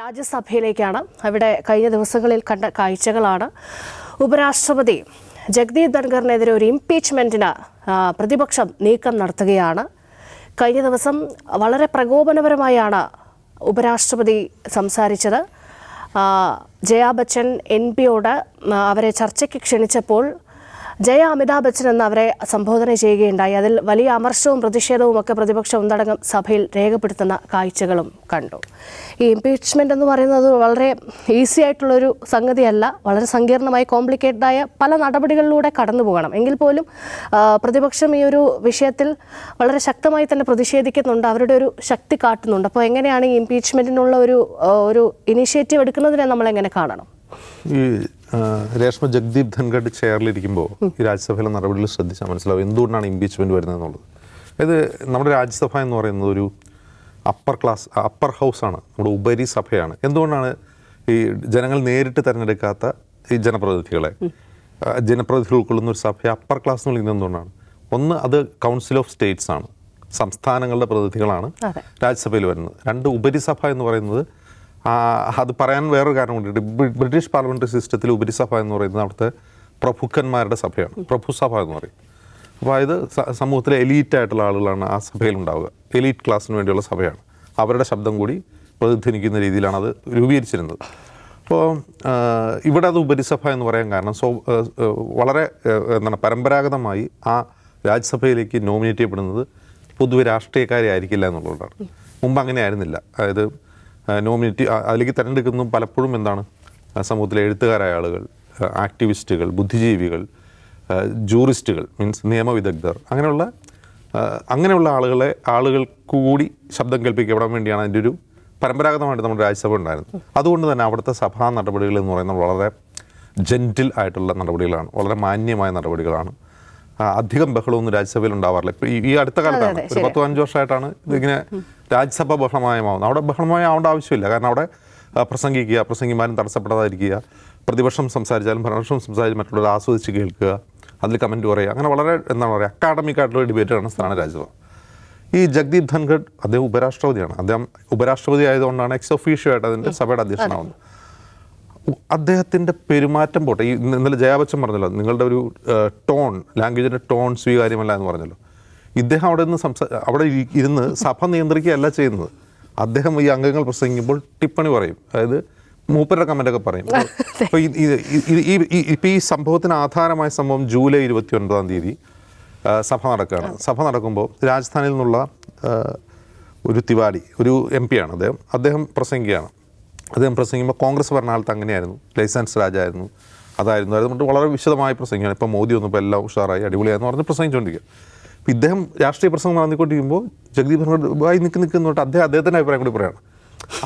രാജ്യസഭയിലേക്കാണ്. അവിടെ കഴിഞ്ഞ ദിവസങ്ങളിൽ കണ്ട കാഴ്ചകളാണ്. ഉപരാഷ്ട്രപതി ജഗ്ദീപ് ധൻഖറിനെതിരെ ഒരു ഇംപീച്ച്മെന്റിന് പ്രതിപക്ഷം നീക്കം നടത്തുകയാണ്. കഴിഞ്ഞ ദിവസം വളരെ പ്രകോപനപരമായാണ് ഉപരാഷ്ട്രപതി സംസാരിച്ചത്. ജയാ ബച്ചൻ എംപിയോട് അവരെ ചർച്ചയ്ക്ക് ക്ഷണിച്ചപ്പോൾ ജയ അമിതാഭ് ബച്ചൻ എന്ന് അവരെ സംബോധന ചെയ്യുകയുണ്ടായി. അതിൽ വലിയ അമർഷവും പ്രതിഷേധവും ഒക്കെ പ്രതിപക്ഷം ഒന്നടങ്കം സഭയിൽ രേഖപ്പെടുത്തുന്ന കാഴ്ചകളും കണ്ടു. ഈ ഇംപീച്ച്മെന്റ് എന്ന് പറയുന്നത് വളരെ ഈസി ആയിട്ടുള്ളൊരു സംഗതിയല്ല. വളരെ സങ്കീർണമായി കോംപ്ലിക്കേറ്റഡായ പല നടപടികളിലൂടെ കടന്നു പോകണം. എങ്കിൽ പോലും പ്രതിപക്ഷം ഈ ഒരു വിഷയത്തിൽ വളരെ ശക്തമായി തന്നെ പ്രതിഷേധിക്കുന്നുണ്ട്, അവരുടെ ഒരു ശക്തി കാട്ടുന്നുണ്ട്. അപ്പോൾ എങ്ങനെയാണ് ഈ ഇംപീച്ച്മെന്റിനുള്ള ഒരു ഇനീഷ്യേറ്റീവ് എടുക്കുന്നതിനെ നമ്മൾ എങ്ങനെ കാണണം? ഈ രേഷ്മ ജഗ്ദീപ് ധൻഖഡ് ചെയറിലിരിക്കുമ്പോൾ ഈ രാജ്യസഭയിലെ നടപടികൾ ശ്രദ്ധിച്ചാൽ മനസ്സിലാവും എന്തുകൊണ്ടാണ് ഇംപീച്ച്മെൻറ്റ് വരുന്നത് എന്നുള്ളത്. അതായത് നമ്മുടെ രാജ്യസഭ എന്ന് പറയുന്നത് ഒരു അപ്പർ ഹൗസാണ്, നമ്മുടെ ഉപരിസഭയാണ്. എന്തുകൊണ്ടാണ് ഈ ജനങ്ങൾ നേരിട്ട് തിരഞ്ഞെടുക്കാത്ത ഈ ജനപ്രതിനിധികൾ ഉൾക്കൊള്ളുന്ന ഒരു സഭയെ അപ്പർ ക്ലാസ് എന്ന് വിളിക്കുന്നത് എന്തുകൊണ്ടാണ്? ഒന്ന്, അത് കൗൺസിൽ ഓഫ് സ്റ്റേറ്റ്സ് ആണ്, സംസ്ഥാനങ്ങളുടെ പ്രതിനിധികളാണ് രാജ്യസഭയിൽ വരുന്നത്. രണ്ട്, ഉപരിസഭ എന്ന് പറയുന്നത് അത് പറയാൻ വേറൊരു കാരണം കൊണ്ടിട്ട് ബ്രിട്ടീഷ് പാർലമെൻ്ററി സിസ്റ്റത്തിൽ ഉപരിസഭ എന്ന് പറയുന്നത് അവിടുത്തെ പ്രഭുക്കന്മാരുടെ സഭയാണ്, പ്രഭുസഭ എന്ന് പറയും. അപ്പോൾ ഇത് സമൂഹത്തിലെ എലീറ്റ് ആയിട്ടുള്ള ആളുകളാണ് ആ സഭയിൽ ഉണ്ടാവുക. എലീറ്റ് ക്ലാസ്സിന് വേണ്ടിയുള്ള സഭയാണ്. അവരുടെ ശബ്ദം കൂടി പ്രതിധ്വനിക്കുന്ന രീതിയിലാണ് അത് രൂപീകരിച്ചിരുന്നത്. അപ്പോൾ ഇവിടെ അത് ഉപരിസഭ എന്ന് പറയാൻ കാരണം വളരെ പരമ്പരാഗതമായി ആ രാജ്യസഭയിലേക്ക് നോമിനേറ്റ് ചെയ്യപ്പെടുന്നത് പൊതുവെ രാഷ്ട്രീയക്കാരെ ആയിരിക്കില്ല എന്നുള്ളതുകൊണ്ടാണ്. മുമ്പ് അങ്ങനെ ആയിരുന്നില്ല. അതായത് അതിലേക്ക് തിരഞ്ഞെടുക്കുന്നതും പലപ്പോഴും സമൂഹത്തിലെ എഴുത്തുകാരായ ആളുകൾ, ആക്ടിവിസ്റ്റുകൾ, ബുദ്ധിജീവികൾ, ജൂറിസ്റ്റുകൾ, മീൻസ് നിയമവിദഗ്ധർ, അങ്ങനെയുള്ള ആളുകൾക്ക് കൂടി ശബ്ദം കേൾപ്പിക്കപ്പെടാൻ വേണ്ടിയാണ് അതിൻ്റെ ഒരു പരമ്പരാഗതമായിട്ട് നമ്മുടെ രാജ്യസഭ ഉണ്ടായിരുന്നത്. അതുകൊണ്ട് തന്നെ അവിടുത്തെ സഭാ നടപടികൾ എന്ന് പറയുന്നത് വളരെ ജെൻറ്റിൽ ആയിട്ടുള്ള നടപടികളാണ്, വളരെ മാന്യമായ നടപടികളാണ്. അധികം ബഹളമൊന്നും രാജ്യസഭയിൽ ഉണ്ടാവാറില്ല. ഇപ്പോൾ ഈ അടുത്ത കാലത്താണ്, ഒരു 10-15 വർഷമായിട്ടാണ് ഇതിങ്ങനെ രാജ്യസഭ ബഹളമയമാവുന്നത്. അവിടെ ബഹളമയമാവേണ്ട ആവശ്യമില്ല. കാരണം അവിടെ പ്രസംഗിമാരും തടസ്സപ്പെടാതിരിക്കുക, പ്രതിപക്ഷം സംസാരിച്ചാലും ഭരണപക്ഷം സംസാരിച്ചാലും മറ്റുള്ളവർ ആസ്വദിച്ച് കേൾക്കുക, അതിൽ കമൻറ്റ് പറയുക, അങ്ങനെ വളരെ അക്കാഡമിക് ആയിട്ടുള്ള ഡിബേറ്റ് നടന്ന സ്ഥലമാണ് രാജ്യസഭ. ഈ ജഗ്ദീപ് ധൻഖഡ് അദ്ദേഹം ഉപരാഷ്ട്രപതിയാണ്. അദ്ദേഹം ഉപരാഷ്ട്രപതി ആയതുകൊണ്ടാണ് എക്സ് ഒഫീഷ്യോ ആയിട്ട് അതിൻ്റെ സഭയുടെ അധ്യക്ഷനാവുന്നത്. അദ്ദേഹത്തിൻ്റെ പെരുമാറ്റം പോട്ടെ, ഈ ഇന്നലെ ജയാ ബച്ചൻ പറഞ്ഞല്ലോ, നിങ്ങളുടെ ഒരു ലാംഗ്വേജിൻ്റെ ടോൺ സ്വീകാര്യമല്ല എന്ന് പറഞ്ഞല്ലോ. ഇദ്ദേഹം അവിടെ ഇരുന്ന് സഭ നിയന്ത്രിക്കുകയല്ല ചെയ്യുന്നത്. അദ്ദേഹം ഈ അംഗങ്ങൾ പ്രസംഗിക്കുമ്പോൾ ടിപ്പണി പറയും, അതായത് മൂപ്പരുടെ കമൻ്റൊക്കെ പറയും. അപ്പോൾ ഇപ്പോൾ ഈ സംഭവത്തിന് ആധാരമായ സംഭവം ജൂലൈ 29 സഭ നടക്കുകയാണ്. സഭ നടക്കുമ്പോൾ രാജസ്ഥാനിൽ നിന്നുള്ള ഒരു തിവാരി, ഒരു MP ആണ് അദ്ദേഹം പ്രസംഗിക്കുകയാണ്. അദ്ദേഹം പ്രസംഗിക്കുമ്പോൾ കോൺഗ്രസ് ഭരണകാലത്ത് അങ്ങനെയായിരുന്നു, ലൈസൻസ് രാജായിരുന്നു, അതുകൊണ്ട് വളരെ വിശദമായി പ്രസംഗിക്കുകയാണ്. ഇപ്പോൾ മോദി വന്നപ്പോൾ എല്ലാം ഉഷാറായി അടിപൊളിയായെന്ന് പറഞ്ഞ് പ്രസംഗിച്ചുകൊണ്ടിരിക്കുക. അപ്പോൾ ഇദ്ദേഹം രാഷ്ട്രീയ പ്രസംഗം നടന്നിക്കൊണ്ടിരിക്കുമ്പോൾ ജഗ്ദീപ് ധൻഖഡ് വായി നിൽക്കുന്നിട്ട് അദ്ദേഹത്തിൻ്റെ അഭിപ്രായം കൂടി പറയുകയാണ്.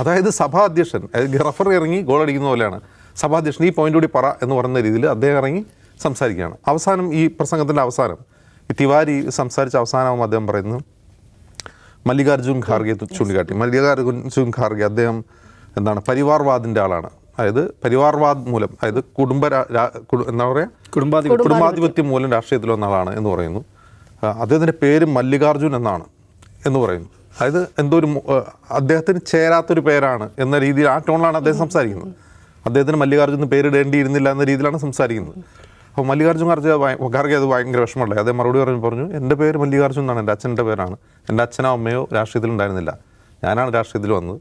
അതായത് സഭാ അധ്യക്ഷൻ, റഫർ ഇറങ്ങി ഗോൾ അടിക്കുന്ന പോലെയാണ് സഭാ അധ്യക്ഷൻ ഈ പോയിന്റ് കൂടി പറ എന്ന് പറയുന്ന രീതിയിൽ അദ്ദേഹം ഇറങ്ങി സംസാരിക്കുകയാണ്. അവസാനം ഈ പ്രസംഗത്തിൻ്റെ അവസാനം ഈ തിവാരി സംസാരിച്ച അവസാനവും അദ്ദേഹം പറയുന്നു, മല്ലികാർജുൻ ഖാർഗെ ചൂണ്ടിക്കാട്ടി. മല്ലികാർജുൻ ഖാർഗെ അദ്ദേഹം പരിവാർവാദിൻ്റെ ആളാണ്. അതായത് പരിവാർവാദ് മൂലം, അതായത് കുടുംബാധിപത്യം മൂലം രാഷ്ട്രീയത്തിൽ വന്ന ആളാണ് എന്ന് പറയുന്നു. അദ്ദേഹത്തിൻ്റെ പേര് മല്ലികാർജുൻ എന്നാണ് എന്ന് പറയുന്നു. അതായത് എന്തോ ഒരു അദ്ദേഹത്തിന് ചേരാത്തൊരു പേരാണ് എന്ന രീതിയിൽ ആ ടോണിലാണ് അദ്ദേഹം സംസാരിക്കുന്നത്. അദ്ദേഹത്തിന് മല്ലികാർജുൻ പേരിടേണ്ടിയിരുന്നില്ല എന്ന രീതിയിലാണ് സംസാരിക്കുന്നത്. അപ്പോൾ മല്ലികാർജുൻ ഖാർഗെ അത് ഭയങ്കര വിഷമമുണ്ടായി. അദ്ദേഹം മറുപടി പറഞ്ഞു, എൻ്റെ പേര് മല്ലികാർജുൻ എന്നാണ്, എൻ്റെ അച്ഛൻ്റെ പേരാണ്, എൻ്റെ അച്ഛനോ അമ്മയോ രാഷ്ട്രീയത്തിൽ ഉണ്ടായിരുന്നില്ല, ഞാനാണ് രാഷ്ട്രീയത്തിൽ വന്നത്,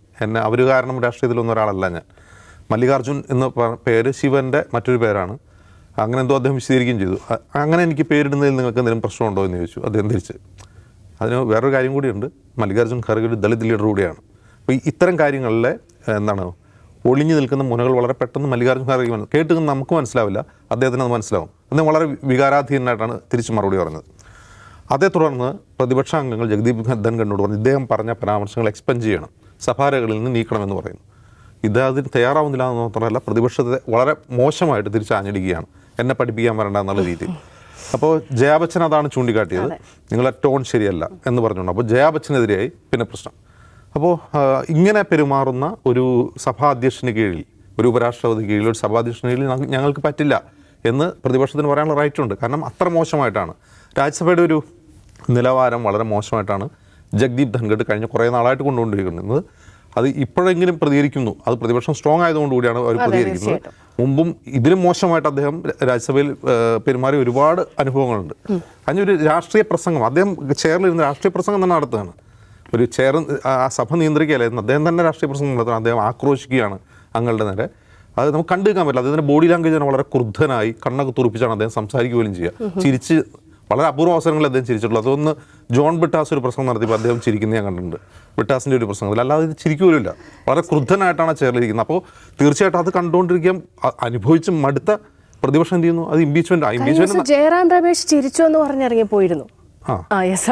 അവർ കാരണം രാഷ്ട്രീയത്തിൽ വന്ന ഒരാളല്ല ഞാൻ. മല്ലികാർജുൻ എന്ന പേര് ശിവൻ്റെ മറ്റൊരു പേരാണ്. അങ്ങനെ എന്തോ അദ്ദേഹം വിശദീകരിക്കുകയും ചെയ്തു. അങ്ങനെ എനിക്ക് പേരിടുന്നതിൽ നിങ്ങൾക്ക് എന്തെങ്കിലും പ്രശ്നമുണ്ടോ എന്ന് ചോദിച്ചു അദ്ദേഹം തിരിച്ച്. അതിന് വേറൊരു കാര്യം കൂടിയുണ്ട്, മല്ലികാർജുൻ ഖാർഗെ ഒരു ദളിത് ലീഡർ കൂടിയാണ്. അപ്പോൾ ഇത്തരം കാര്യങ്ങളിലെ ഒളിഞ്ഞു നിൽക്കുന്ന മുനകൾ വളരെ പെട്ടെന്ന് മല്ലികാർജുൻ ഖാർഗെ കേട്ട് നമുക്ക് മനസ്സിലാവില്ല, അദ്ദേഹത്തിന് അത് മനസ്സിലാവും. അദ്ദേഹം വളരെ വികാരാധീനായിട്ടാണ് തിരിച്ച് മറുപടി പറഞ്ഞത്. അതേ തുടർന്ന് പ്രതിപക്ഷ അംഗങ്ങൾ ജഗ്ദീപ് ധൻഖഡിനോട് പറഞ്ഞു, ഇദ്ദേഹം പറഞ്ഞ പരാമർശങ്ങൾ എക്സ്പെൻഡ് ചെയ്യണം, സഭാരകളിൽ നിന്ന് നീക്കണമെന്ന് പറയുന്നു. അതിന് തയ്യാറാവുന്നില്ല എന്ന് മാത്രമല്ല, പ്രതിപക്ഷത്തെ വളരെ മോശമായിട്ട് തിരിച്ചാഞ്ഞടിക്കുകയാണ്, എന്നെ പഠിപ്പിക്കാൻ വരണ്ട എന്നുള്ള രീതിയിൽ. അപ്പോൾ ജയാ ബച്ചൻ അതാണ് ചൂണ്ടിക്കാട്ടിയത്, നിങ്ങളുടെ ടോൺ ശരിയല്ല എന്ന് പറഞ്ഞുകൊണ്ട്. അപ്പോൾ ജയാ ബച്ചനെതിരെയായി പിന്നെ പ്രശ്നം. അപ്പോൾ ഇങ്ങനെ പെരുമാറുന്ന ഒരു സഭാധ്യക്ഷന് കീഴിൽ, ഒരു ഉപരാഷ്ട്രപതി കീഴിൽ, ഒരു സഭാധ്യക്ഷന് കീഴിൽ ഞങ്ങൾക്ക് പറ്റില്ല എന്ന് പ്രതിപക്ഷത്തിന് പറയാനുള്ള റൈറ്റുണ്ട്. കാരണം അത്ര മോശമായിട്ടാണ് രാജ്യസഭയുടെ ഒരു നിലവാരം, വളരെ മോശമായിട്ടാണ് ജഗ്ദീപ് ധൻഖഡ് കഴിഞ്ഞ കുറേ നാളായിട്ട് കൊണ്ടുകൊണ്ടിരിക്കുന്നത്. അത് ഇപ്പോഴെങ്കിലും പ്രതികരിക്കുന്നു. അത് പ്രതിപക്ഷം സ്ട്രോങ് ആയതുകൊണ്ട് കൂടിയാണ് അവർ പ്രതികരിക്കുന്നത്. മുമ്പും ഇതിലും മോശമായിട്ട് അദ്ദേഹം രാജ്യസഭയിൽ പെരുമാറിയ ഒരുപാട് അനുഭവങ്ങളുണ്ട്. അതിനൊരു രാഷ്ട്രീയ പ്രസംഗം, അദ്ദേഹം ചെയറിലിരുന്ന് രാഷ്ട്രീയ പ്രസംഗം തന്നെ നടത്തുകയാണ്. ഒരു ചെയർ ആ സഭ നിയന്ത്രിക്കുകയല്ലായിരുന്നു, അദ്ദേഹം തന്നെ രാഷ്ട്രീയ പ്രസംഗം നടത്തുകയാണ്. അദ്ദേഹം ആക്രോശിക്കുകയാണ് അങ്ങളുടെ നേരെ. അത് നമുക്ക് കണ്ടു നിൽക്കാൻ പറ്റില്ല. അദ്ദേഹത്തിൻ്റെ ബോഡി ലാംഗ്വേജ് വളരെ ക്രുദ്ധനായി കണ്ണൊക്കെ തുറപ്പിച്ചാണ് അദ്ദേഹം സംസാരിക്കുക പോലും ചെയ്യുക. ചിരിച്ച് വളരെ അപൂർവ അവസരങ്ങളിൽ അദ്ദേഹം ചിരിച്ചിട്ടുള്ളൂ. അതൊന്ന് ജോൺ ബിട്ടാസ് ഒരു പ്രസംഗം നടത്തിയപ്പോൾ അദ്ദേഹം ചിരിക്കുന്നത് ഞാൻ കണ്ടിട്ടുണ്ട്, ബിട്ടാസിൻ്റെ ഒരു പ്രസംഗത്തിൽ. അല്ലാതെ ഇത് ചിരിക്കുകയില്ല, വളരെ ക്രുദ്ധനായിട്ടാണ് ചെയറിലിരിക്കുന്നത്. അപ്പോൾ തീർച്ചയായിട്ടും അത് കണ്ടുകൊണ്ടിരിക്കാൻ അനുഭവിച്ച് മടുത്ത പ്രതിപക്ഷം എന്ത് ചെയ്യുന്നു? അത് ഇംപീച്ച്മെന്റ്. ജയറാം രമേശ് ചിരിച്ചു എന്ന് പറഞ്ഞിറങ്ങിപ്പോയിരുന്നു.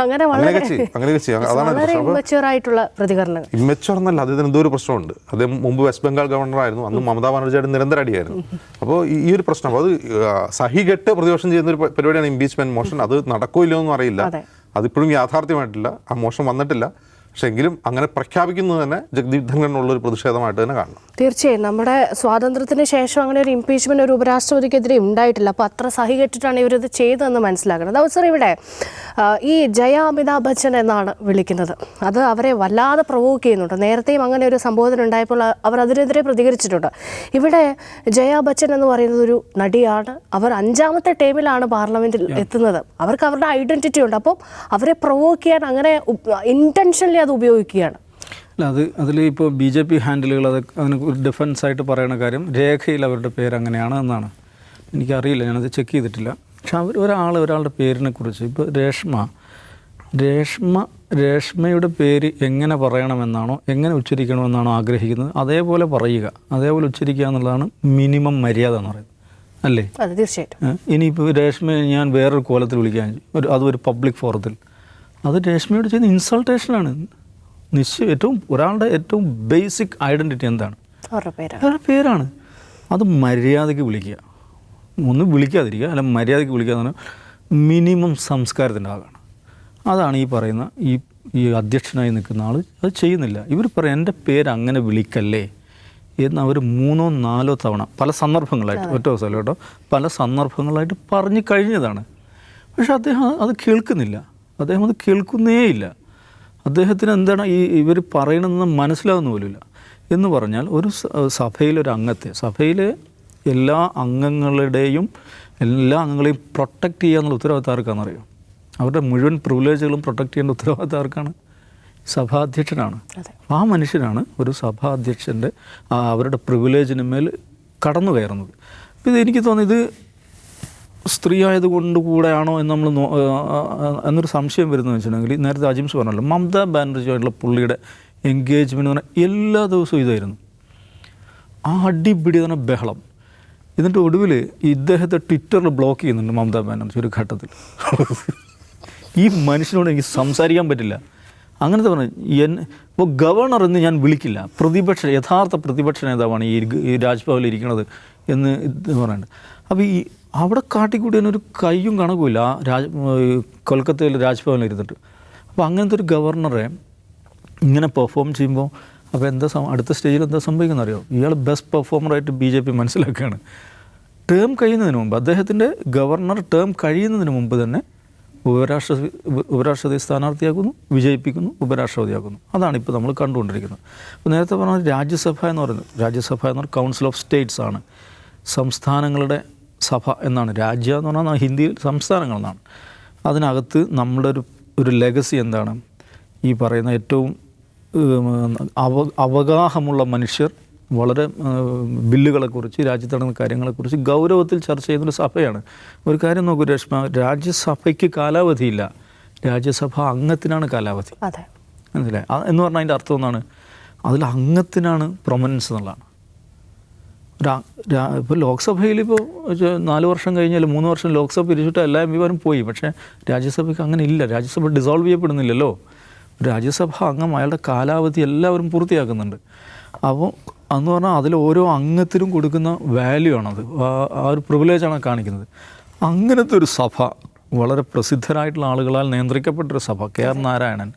അങ്ങനെ വളരെ ഇമ്മച്ചുവറായിട്ടുള്ള പ്രതികരണങ്ങൾ. ഇമ്മച്ചുവർ എന്നല്ല, അദ്ദേഹത്തിന് എന്തോ ഒരു പ്രശ്നമുണ്ട്. അദ്ദേഹം മുമ്പ് വെസ്റ്റ് ബംഗാൾ ഗവർണറായിരുന്നു, അന്ന് മമതാ ബാനർജിയുടെ നിരന്തര അടിയായിരുന്നു. അപ്പോൾ ഈ ഒരു പ്രശ്നം, അപ്പോൾ അത് സഹികെട്ട് പ്രതിപക്ഷം ചെയ്യുന്ന ഒരു പരിപാടിയാണ് ഇംപീച്ച്മെന്റ് മോഷൻ. അത് നടക്കോ ഇല്ലയോ എന്നും അറിയില്ല, അതിപ്പോഴും യാഥാർത്ഥ്യമായിട്ടില്ല, ആ മോഷൻ വന്നിട്ടില്ല. പക്ഷെ എങ്കിലും അങ്ങനെ പ്രഖ്യാപിക്കുന്നത് തന്നെ ജഗ്ദീപ് ധൻഖറിനുള്ള ഒരു പ്രതിഷേധമായിട്ട് തന്നെ കാണണം. തീർച്ചയായും നമ്മുടെ സ്വാതന്ത്ര്യത്തിന് ശേഷം അങ്ങനെ ഒരു ഇംപീച്ച്മെന്റ് ഒരു ഉപരാഷ്ട്രപതിക്കെതിരെ ഉണ്ടായിട്ടില്ല. അപ്പോൾ അത്ര സഹികെട്ടിട്ടാണ് ഇവരിത് ചെയ്തതെന്ന് മനസ്സിലാക്കുന്നത്. അവസരം ഇവിടെ ഈ ജയ അമിതാഭ് ബച്ചൻ എന്നാണ് വിളിക്കുന്നത്. അത് അവരെ വല്ലാതെ പ്രൊവോക്ക് ചെയ്യുന്നുണ്ട്. നേരത്തെയും അങ്ങനെ ഒരു സംബോധന ഉണ്ടായപ്പോൾ അവർ അതിനെതിരെ പ്രതികരിച്ചിട്ടുണ്ട്. ഇവിടെ ജയ ബച്ചൻ എന്ന് പറയുന്നത് ഒരു നടിയാണ്. അവർ 5ാമത്തെ ടേമിലാണ് പാർലമെന്റിൽ എത്തുന്നത്. അവർക്ക് അവരുടെ ഐഡന്റിറ്റി ഉണ്ട്. അപ്പോൾ അവരെ പ്രൊവോക്ക് ചെയ്യാൻ അങ്ങനെ ഇൻറ്റൻഷനലി അത് ഉപയോഗിക്കുകയാണ്. അല്ല, അതിൽ ഇപ്പോൾ BJP ഹാൻഡിലുകൾ അതിന് ഒരു ഡിഫൻസായിട്ട് പറയുന്ന കാര്യം, രേഖയിൽ അവരുടെ പേര് അങ്ങനെയാണ് എന്നാണ്. എനിക്കറിയില്ല, ഞാനത് ചെക്ക് ചെയ്തിട്ടില്ല. പക്ഷെ ഒരാളുടെ പേരിനെ കുറിച്ച് ഇപ്പോൾ രേഷ്മയുടെ പേര് എങ്ങനെ പറയണമെന്നാണോ എങ്ങനെ ഉച്ചരിക്കണമെന്നാണോ ആഗ്രഹിക്കുന്നത് അതേപോലെ പറയുക, അതേപോലെ ഉച്ചരിക്കുക എന്നുള്ളതാണ് മിനിമം മര്യാദ എന്ന് പറയുന്നത്, അല്ലേ? അതെ, തീർച്ചയായിട്ടും. ഇനിയിപ്പോൾ രേഷ്മയെ ഞാൻ വേറൊരു കോലത്തിൽ വിളിക്കാൻ, അതൊരു പബ്ലിക് ഫോറത്തിൽ, അത് രേഷ്മയോട് ചെയ്യുന്ന ഇൻസൾട്ടേഷനാണ്. ഒരാളുടെ ഏറ്റവും ബേസിക് ഐഡൻറ്റിറ്റി എന്താണ്? അവരുടെ പേരാണ്. അത് മര്യാദയ്ക്ക് വിളിക്കുക, ഒന്ന് വിളിക്കാതിരിക്കുക, അല്ല മര്യാദയ്ക്ക് വിളിക്കുക എന്ന് പറഞ്ഞാൽ മിനിമം സംസ്കാരത്തിൻ്റെ ഭാഗമാണ്. അതാണ് ഈ പറയുന്ന ഈ അധ്യക്ഷനായി നിൽക്കുന്ന ആൾ അത് ചെയ്യുന്നില്ല. ഇവർ പറയും എൻ്റെ പേര് അങ്ങനെ വിളിക്കല്ലേ എന്ന് അവർ 3ഓ 4ഓ തവണ പല സന്ദർഭങ്ങളായിട്ട്, ഒറ്റ ദിവസമല്ല കേട്ടോ, പല സന്ദർഭങ്ങളായിട്ട് പറഞ്ഞു കഴിഞ്ഞതാണ്. പക്ഷെ അദ്ദേഹം അത് കേൾക്കുന്നില്ല, അദ്ദേഹം അത് കേൾക്കുന്നേയില്ല. അദ്ദേഹത്തിന് എന്താണ് ഇവർ പറയണമെന്ന് മനസ്സിലാകുന്ന പോലുമില്ല. എന്ന് പറഞ്ഞാൽ ഒരു സഭയിലൊരു അംഗത്തെ, സഭയിലെ എല്ലാ അംഗങ്ങളെയും പ്രൊട്ടക്റ്റ് ചെയ്യുക എന്നുള്ള ഉത്തരവാദിത്തം ആർക്കാണെന്നറിയോ? അവരുടെ മുഴുവൻ പ്രിവിലേജുകളും പ്രൊട്ടക്റ്റ് ചെയ്യേണ്ട ഉത്തരവാദിത്തം ആർക്കാണ്? സഭാധ്യക്ഷനാണ്. ആ മനുഷ്യനാണ് ഒരു സഭാധ്യക്ഷൻ്റെ അവരുടെ പ്രിവിലേജിന് മേൽ കടന്നു കയറുന്നത്. ഇത് എനിക്ക് തോന്നുന്നത് സ്ത്രീ ആയതുകൊണ്ട് കൂടെയാണോ എന്ന് നമ്മൾ എന്നൊരു സംശയം വരുന്നതെന്ന് വെച്ചിട്ടുണ്ടെങ്കിൽ, നേരത്തെ അജിംസ് പറഞ്ഞല്ലോ, മമതാ ബാനർജിയായിട്ടുള്ള പുള്ളിയുടെ എൻഗേജ്മെൻറ്റ് എന്ന് പറഞ്ഞാൽ എല്ലാ ദിവസവും ഇതായിരുന്നു. ആ അടിപിടി തന്നെ ബഹളം. എന്നിട്ട് ഒടുവിൽ ഇദ്ദേഹത്തെ ട്വിറ്ററിൽ ബ്ലോക്ക് ചെയ്യുന്നുണ്ട് മമതാ ബാനർജി ഒരു ഘട്ടത്തിൽ. ഈ മനുഷ്യനോട് എനിക്ക് സംസാരിക്കാൻ പറ്റില്ല. അങ്ങനത്തെ പറഞ്ഞു, ഇപ്പോൾ ഗവർണർ എന്ന് ഞാൻ വിളിക്കില്ല, യഥാർത്ഥ പ്രതിപക്ഷ നേതാവാണ് ഈ രാജ്ഭവനിൽ ഇരിക്കുന്നത് എന്ന് പറയുന്നുണ്ട്. അപ്പോൾ അവിടെ കാട്ടിക്കൂട്ടിയതിനൊരു കയ്യും കണക്കുമില്ല കൊൽക്കത്തയിൽ രാജ്ഭവനിൽ ഇരുന്നിട്ട്. അപ്പോൾ അങ്ങനത്തെ ഒരു ഗവർണറെ ഇങ്ങനെ പെർഫോം ചെയ്യുമ്പോൾ അപ്പോൾ അടുത്ത സ്റ്റേജിൽ എന്താ സംഭവിക്കുന്നത് അറിയോ? ഇയാൾ ബെസ്റ്റ് പെർഫോമറായിട്ട് BJP മനസ്സിലാക്കുകയാണ്. ടേം കഴിയുന്നതിന് മുമ്പ്, അദ്ദേഹത്തിൻ്റെ ഗവർണർ ടേം കഴിയുന്നതിന് മുമ്പ് തന്നെ ഉപരാഷ്ട്രപതി സ്ഥാനാർത്ഥിയാക്കുന്നു, വിജയിപ്പിക്കുന്നു, ഉപരാഷ്ട്രപതിയാക്കുന്നു. അതാണ് ഇപ്പോൾ നമ്മൾ കണ്ടുകൊണ്ടിരിക്കുന്നത്. അപ്പോൾ നേരത്തെ പറഞ്ഞാൽ രാജ്യസഭ എന്ന് പറയുന്നത് കൗൺസിൽ ഓഫ് സ്റ്റേറ്റ്സ് ആണ്, സംസ്ഥാനങ്ങളുടെ സഭ എന്നാണ്. രാജ്യം എന്ന് പറഞ്ഞാൽ ഹിന്ദിയിൽ സംസ്ഥാനങ്ങൾ എന്നാണ്. അതിനകത്ത് നമ്മുടെ ഒരു ലെഗസി എന്താണ്? ഈ പറയുന്ന ഏറ്റവും അവഗാഹമുള്ള മനുഷ്യർ വളരെ ബില്ലുകളെക്കുറിച്ച്, രാജ്യത്ത് നടക്കുന്ന കാര്യങ്ങളെക്കുറിച്ച് ഗൗരവത്തിൽ ചർച്ച ചെയ്യുന്നൊരു സഭയാണ്. ഒരു കാര്യം നോക്കൂ രശ്മ, രാജ്യസഭയ്ക്ക് കാലാവധിയില്ല, രാജ്യസഭ അംഗത്തിനാണ് കാലാവധി. മനസ്സിലായി എന്ന് പറഞ്ഞാൽ അതിൻ്റെ അർത്ഥം എന്താണ്? അതിൽ അംഗത്തിനാണ് പ്രൊമനൻസ് എന്നുള്ളതാണ്. ഇപ്പോൾ ലോക്സഭയിലിപ്പോൾ 4 വർഷം കഴിഞ്ഞാൽ 3 വർഷം ലോക്സഭ പിരിച്ചിട്ട് എല്ലാ MPമാരും പോയി. പക്ഷേ രാജ്യസഭയ്ക്ക് അങ്ങനെ ഇല്ല. രാജ്യസഭ ഡിസോൾവ് ചെയ്യപ്പെടുന്നില്ലല്ലോ. രാജ്യസഭ അംഗം അയാളുടെ കാലാവധി എല്ലാവരും പൂർത്തിയാക്കുന്നുണ്ട്. അപ്പോൾ എന്ന് പറഞ്ഞാൽ അതിൽ ഓരോ അംഗത്തിനും കൊടുക്കുന്ന വാല്യൂ ആണത്, ആ ഒരു പ്രിവിലേജാണ് കാണിക്കുന്നത്. അങ്ങനത്തെ ഒരു സഭ, വളരെ പ്രസിദ്ധരായിട്ടുള്ള ആളുകളാൽ നിയന്ത്രിക്കപ്പെട്ടൊരു സഭ, KR നാരായണൻ,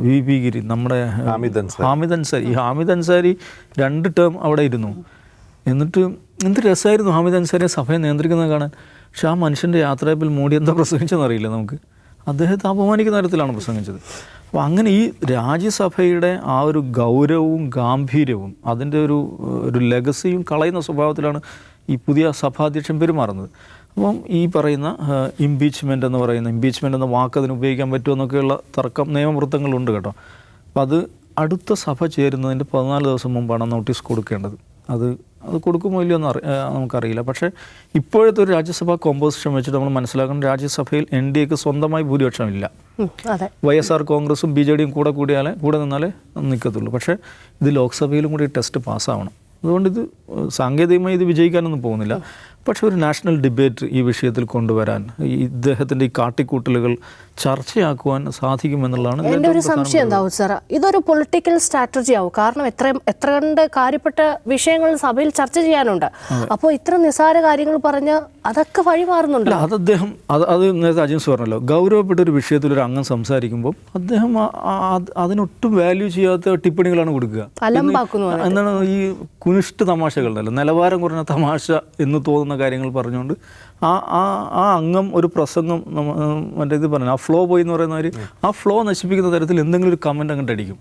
VP ഗിരി, നമ്മുടെ ഹാമിദ് അൻസാരി. ഈ ഹാമിദ് അൻസാരി 2 ടേം അവിടെ ഇരുന്നു. എന്നിട്ട് എന്ത് രസമായിരുന്നു ഹാമിദ് അൻസാരിയെ സഭയെ നിയന്ത്രിക്കുന്നത് കാണാൻ. പക്ഷെ ആ മനുഷ്യൻ്റെ യാത്രയപ്പിൽ മോഡി എന്താ പ്രസംഗിച്ചെന്ന് അറിയില്ല നമുക്ക്. അദ്ദേഹത്തെ അപമാനിക്കുന്ന തരത്തിലാണ് പ്രസംഗിച്ചത്. അപ്പോൾ അങ്ങനെ ഈ രാജ്യസഭയുടെ ആ ഒരു ഗൗരവവും ഗാംഭീര്യവും അതിൻ്റെ ഒരു ലെഗസിയും കളയുന്ന സ്വഭാവത്തിലാണ് ഈ പുതിയ സഭാധ്യക്ഷൻ പെരുമാറുന്നത്. അപ്പം ഈ പറയുന്ന ഇംപീച്ച്മെൻ്റ് എന്ന വാക്ക് അതിന് ഉപയോഗിക്കാൻ പറ്റുമോ എന്നൊക്കെയുള്ള തർക്കം നിയമവൃത്തങ്ങളുണ്ട് കേട്ടോ. അപ്പം അത് അടുത്ത സഭ ചേരുന്നതിൻ്റെ 14 ദിവസം മുമ്പാണ് നോട്ടീസ് കൊടുക്കേണ്ടത്. അത് കൊടുക്കുമോ ഇല്ലയോ എന്ന് നമുക്കറിയില്ല. പക്ഷേ ഇപ്പോഴത്തെ ഒരു രാജ്യസഭാ കോമ്പോസിഷൻ വെച്ചിട്ട് നമ്മൾ മനസ്സിലാക്കണം, രാജ്യസഭയിൽ NDAക്ക് സ്വന്തമായി ഭൂരിപക്ഷമില്ല. YSR കോൺഗ്രസും BJDയും കൂടെ നിന്നാലേ നിൽക്കത്തുള്ളൂ. പക്ഷേ ഇത് ലോക്സഭയിലും കൂടി ടെസ്റ്റ് പാസ്സാവണം. അതുകൊണ്ട് ഇത് സാങ്കേതികമായി ഇത് വിജയിക്കാനൊന്നും പോകുന്നില്ല. പക്ഷേ ഒരു നാഷണൽ ഡിബേറ്റ് ഈ വിഷയത്തിൽ കൊണ്ടുവരാൻ ഇദ്ദേഹത്തിൻ്റെ ഈ കാട്ടിക്കൂട്ടലുകൾ ചർച്ചയാക്കുവാൻ സാധിക്കുമെന്നുള്ളതാണ് എൻ്റെ ഒരു സംശയം. എന്താവും സാർ, ഇതൊരു പൊളിറ്റിക്കൽ സ്ട്രാറ്റജി ആവും? കാരണം എത്ര കണ്ട് കാര്യപ്പെട്ട വിഷയങ്ങൾ സഭയിൽ ചർച്ച ചെയ്യാനുണ്ട്. അപ്പോൾ ഇത്ര നിസ്സാര കാര്യങ്ങൾ പറഞ്ഞ് അതൊക്കെ വഴിമാറുന്നുണ്ട്. അത് അദ്ദേഹം അത് നേരത്തെ അജിൻസ് പറഞ്ഞല്ലോ, ഗൗരവപ്പെട്ട ഒരു വിഷയത്തിൽ ഒരു അംഗം സംസാരിക്കുമ്പോൾ അദ്ദേഹം അതിനൊട്ടും വാല്യൂ ചെയ്യാത്ത ടിപ്പണികളാണ് കൊടുക്കുക. എന്താണ് ഈ കുനിഷ്ഠ തമാശകളുണ്ടല്ലോ, നിലവാരം കുറഞ്ഞ തമാശ എന്ന് തോന്നുന്ന കാര്യങ്ങൾ പറഞ്ഞുകൊണ്ട് ആ അംഗം ഒരു പ്രസംഗം മറ്റേ ഇത് പറഞ്ഞു, ആ ഫ്ലോ പോയി എന്ന് പറയുന്നവർ ആ ഫ്ലോ നശിപ്പിക്കുന്ന തരത്തിൽ എന്തെങ്കിലും ഒരു കമൻറ്റ് അങ്ങോട്ട് അടിക്കും,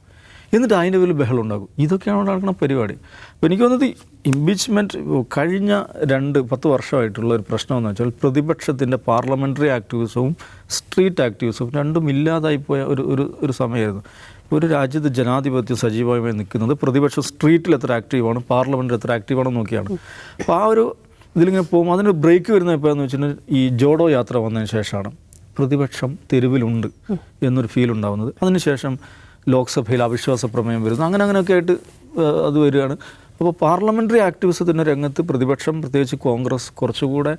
എന്നിട്ട് അതിൻ്റെ പേരിൽ ബഹളം ഉണ്ടാകും. ഇതൊക്കെയാണ് നടക്കുന്ന പരിപാടി. അപ്പോൾ എനിക്ക് തോന്നുന്നത് ഇംപീച്ച്മെൻറ്റ് കഴിഞ്ഞ 10 വർഷമായിട്ടുള്ള ഒരു പ്രശ്നമെന്ന് വെച്ചാൽ പ്രതിപക്ഷത്തിൻ്റെ പാർലമെൻ്ററി ആക്ടിവിസവും സ്ട്രീറ്റ് ആക്ടിവിസവും രണ്ടും ഇല്ലാതായിപ്പോയ ഒരു സമയമായിരുന്നു. ഒരു രാജ്യത്ത് ജനാധിപത്യം സജീവമായി നിൽക്കുന്നത് പ്രതിപക്ഷം സ്ട്രീറ്റിൽ എത്ര ആക്റ്റീവാണ്, പാർലമെൻറ്റിൽ എത്ര ആക്റ്റീവാണെന്ന് നോക്കിയാണ്. അപ്പോൾ ആ ഒരു ഇതിലിങ്ങനെ പോകും. അതിന് ബ്രേക്ക് വരുന്നത് എപ്പോഴാണെന്ന് വെച്ചിട്ടുണ്ടെങ്കിൽ ഈ ജോഡോ യാത്ര വന്നതിന് ശേഷമാണ് പ്രതിപക്ഷം തെരുവിലുണ്ട് എന്നൊരു ഫീൽ ഉണ്ടാകുന്നത്. അതിനുശേഷം ലോക്സഭയിൽ അവിശ്വാസ പ്രമേയം വരുന്നു. അങ്ങനെയൊക്കെ ആയിട്ട് അത് വരികയാണ്. അപ്പോൾ പാർലമെൻ്ററി ആക്ടിവിസത്തിൻ്റെ രംഗത്ത് പ്രതിപക്ഷം, പ്രത്യേകിച്ച് കോൺഗ്രസ്, കുറച്ചുകൂടെ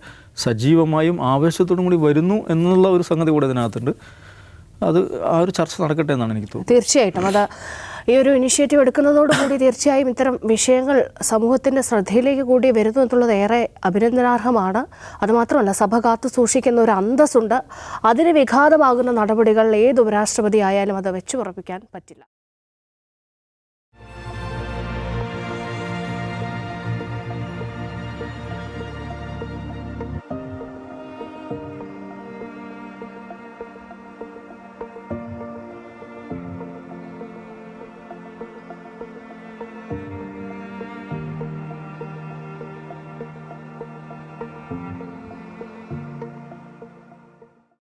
സജീവമായും ആവേശത്തോടും കൂടി വരുന്നു എന്നുള്ള ഒരു സംഗതി കൂടെ ഇതിനകത്തുണ്ട്. അത് ആ ഒരു ചർച്ച നടക്കട്ടെ എന്നാണ് എനിക്ക് തോന്നുന്നത്. തീർച്ചയായിട്ടും അത് ഈ ഒരു ഇനിഷ്യേറ്റീവ് എടുക്കുന്നതോടുകൂടി തീർച്ചയായും ഇത്തരം വിഷയങ്ങൾ സമൂഹത്തിൻ്റെ ശ്രദ്ധയിലേക്ക് കൂടി വരുന്നു എന്നുള്ളത് ഏറെ അഭിനന്ദനാർഹമാണ്. അതുമാത്രമല്ല, സഭ കാത്തു സൂക്ഷിക്കുന്ന ഒരു അന്തസ്സുണ്ട്. അതിന് വിഘാതമാകുന്ന നടപടികൾ ഏത് ഉപരാഷ്ട്രപതി ആയാലും അത് വെച്ചുപറപ്പിക്കാൻ പറ്റില്ല.